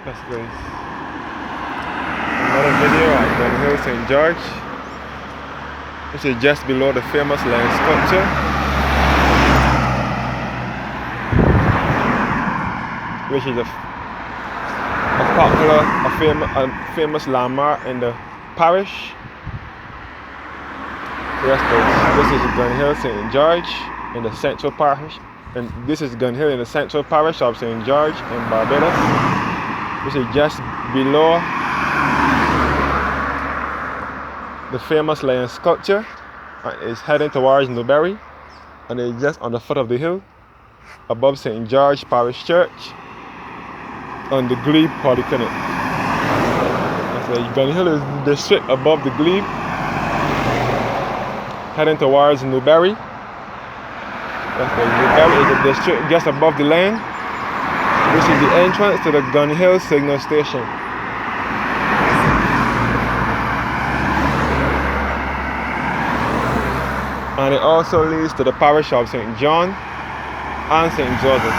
That's good. Another video at Gun Hill, St. George. This is just below the famous lion sculpture. Which is a popular, famous landmark in the parish. So that's good. This is Gun Hill, St. George in the central parish. And this is Gun Hill in the central parish of St. George in Barbados. This is just below the famous lion sculpture. It's heading towards Newbury, and it's just on the foot of the hill above St. George Parish Church on the Glebe Polyclinic. So Gun Hill is the district above the Glebe, heading towards Newbury. Newbury is the district just above the land. This is the entrance to the Gun Hill signal station. And it also leads to the parish of St. John and St. Joseph.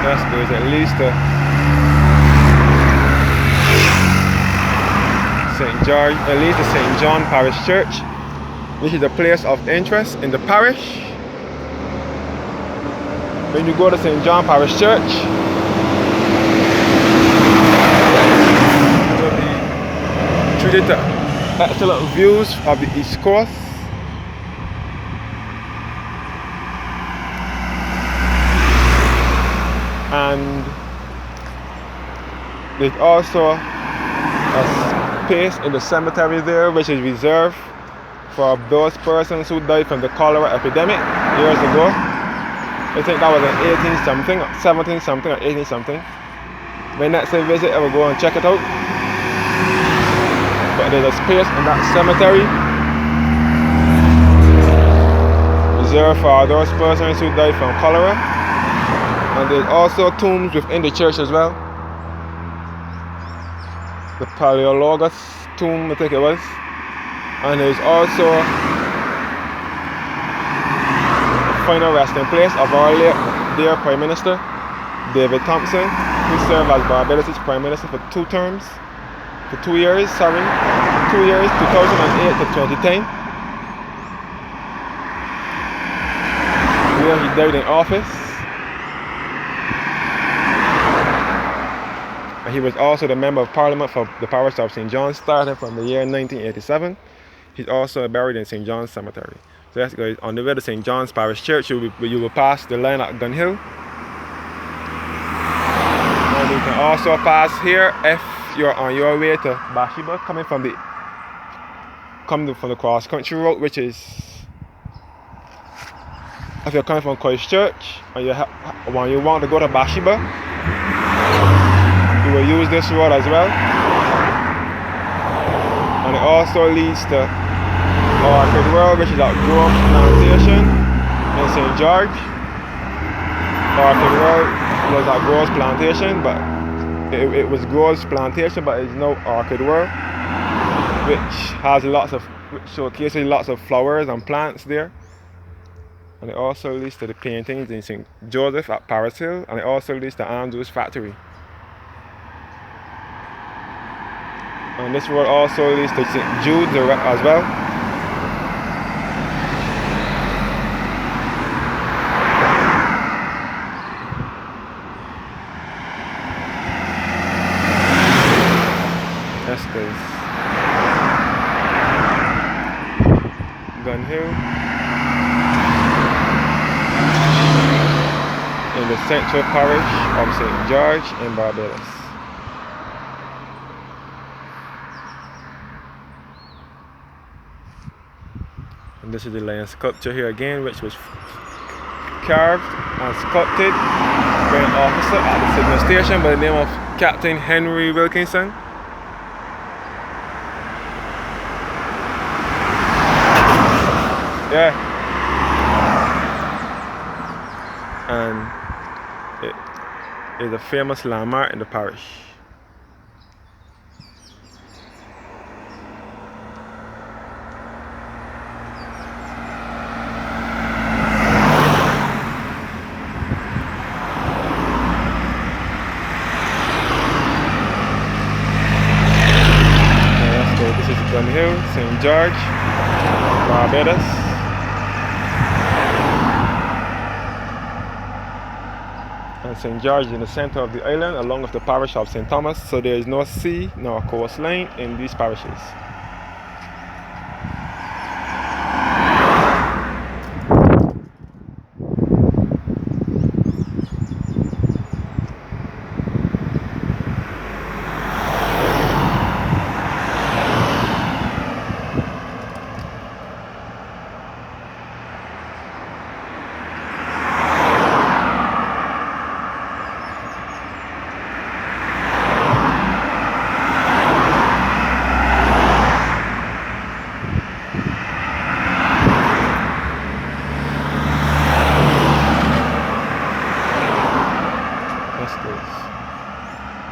That's good. It leads to St. George, it leads to St. John Parish Church, which is a place of interest in the parish. When you go to St. John Parish Church, you'll be treated to excellent views of the East Coast. And there's also a space in the cemetery there which is reserved for those persons who died from the cholera epidemic years ago. I think that was in 18 something, 17 something, or 18 something. My next visit, I will go and check it out. But there's a space in that cemetery reserved for those persons who died from cholera. And there's also tombs within the church as well. The Paleologus tomb, I think it was. And there's also final resting place of our dear Prime Minister, David Thompson, who served as Barbados' Prime Minister for 2 years, 2008 to 2010. Where he died in office. And he was also the Member of Parliament for the parish of St. John, starting from the year 1987. He's also buried in St. John's Cemetery. So that's good. On the way to St. John's Parish Church, you will pass the line at Gun Hill. And you can also pass here if you're on your way to Bathsheba, coming from the cross country road, which is, if you're coming from Christchurch and when you want to go to Bathsheba, you will use this road as well. And it also leads to Orchid World, which is at Grove Plantation in St. George. Orchid World was at Grove's Plantation, but it was Grove's Plantation, but it's now Orchid World, which showcases lots of flowers and plants there. And it also leads to the paintings in St. Joseph at Paris Hill, and it also leads to Andrew's factory. And this road also leads to St. Jude's as well. That's good. Gun Hill in the central parish of St. George in Barbados. And this is the lion sculpture here again, which was carved and sculpted by an officer at the signal station by the name of Captain Henry Wilkinson. Yeah. And it is a famous landmark in the parish. Gun Hill, St. George, Barbados. And St. George is in the center of the island along with the parish of St. Thomas, so there is no sea nor coastline in these parishes.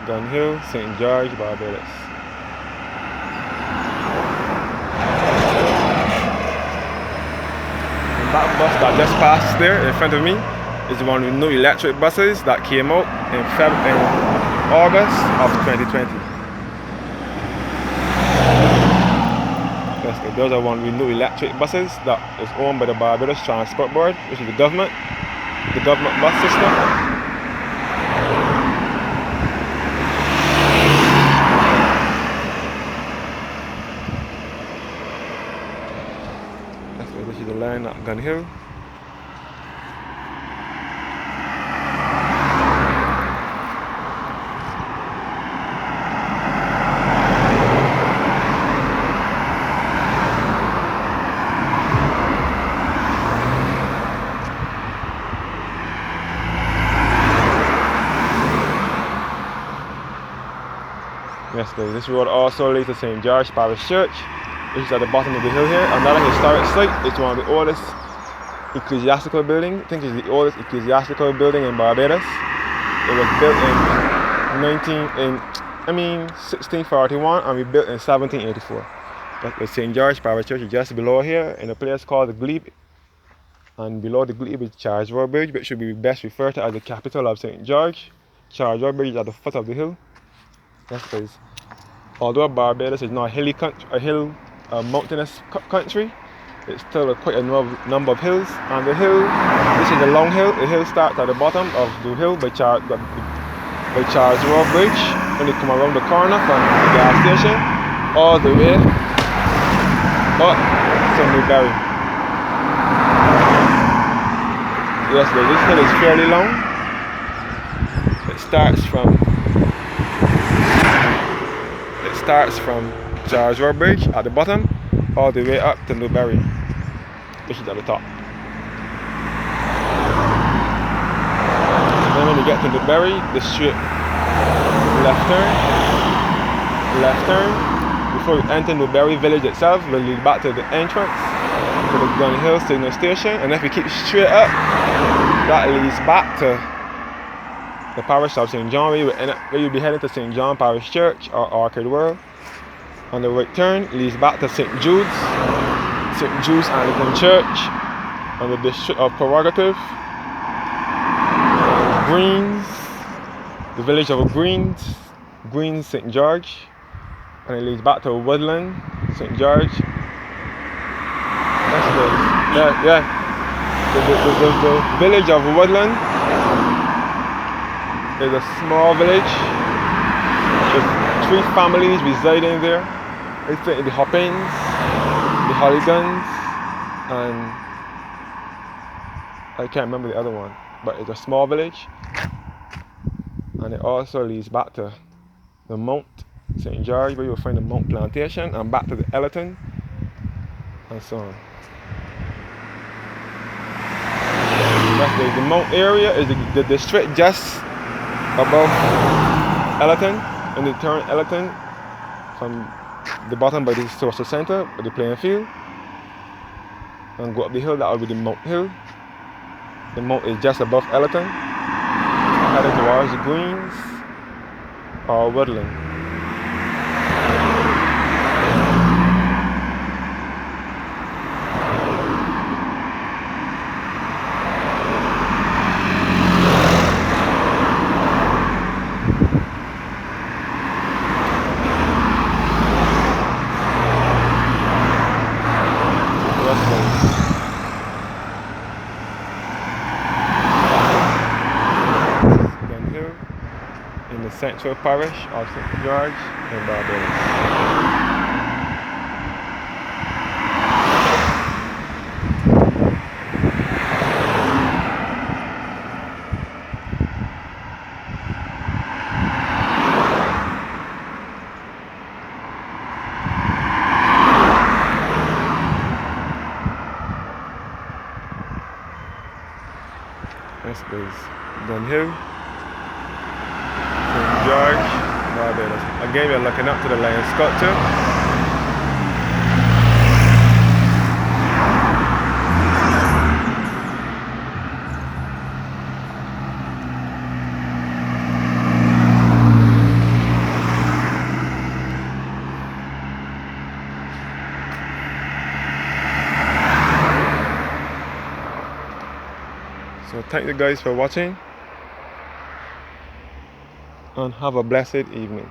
Gun Hill, St. George, Barbados. And that bus that just passed there in front of me is one with new electric buses that came out in August of 2020. Yes, those are one with new electric buses that is owned by the Barbados Transport Board, which is the government bus system. This is the line at Gun Hill. Yes, this road also leads to St. George Parish Church, which is at the bottom of the hill here. Another historic site. It's one of the oldest ecclesiastical buildings. I think it's the oldest ecclesiastical building in Barbados. It was built in 1641 and rebuilt in 1784. The St. George Parish Church is just below here in a place called the Glebe. And below the Glebe is Charles Road Bridge, which should be best referred to as the capital of St. George. Charles Road Bridge is at the foot of the hill. Yes, please. Although Barbados is not a hilly country, a mountainous country, it's still quite a number of hills. And the hill, this is a long hill. The hill starts at the bottom of the hill by Charles Road Bridge. When you come around the corner from the gas station, all the way up to Newbury. Yes, this hill is fairly long. It starts from Charles Road Bridge at the bottom all the way up to Newbury, which is at the top. Then when you get to Newbury, the straight left turn before you enter Newbury village itself will lead back to the entrance to the Gun Hill signal station, and if you keep straight up, that leads back to the parish of St. John, where you'll be heading to St. John Parish Church or Orchid World. On the right turn leads back to St. Jude's Anglican Church on the district of Prerogative. Greens, the village of Greens, St. George, and it leads back to Woodland, St. George. That's the village of Woodland is a small village with 3 families residing there. It's the Hoppins, the Holligans, and I can't remember the other one, but it's a small village. And it also leads back to the Mount St. George, where you'll find the Mount Plantation, and back to the Ellerton, and so on. The Mount area is the district just above Ellerton, and you turn Ellerton from the bottom by the social center, by the playing field, and go up the hill. That will be the Mount Hill. The Mount is just above Ellerton, heading towards the Greens or Woodland. Central Parish of St. George in Barbados. This is Dunhill, St. George, Barbados. Again, we're looking up to the lion sculpture. So thank you guys for watching and have a blessed evening.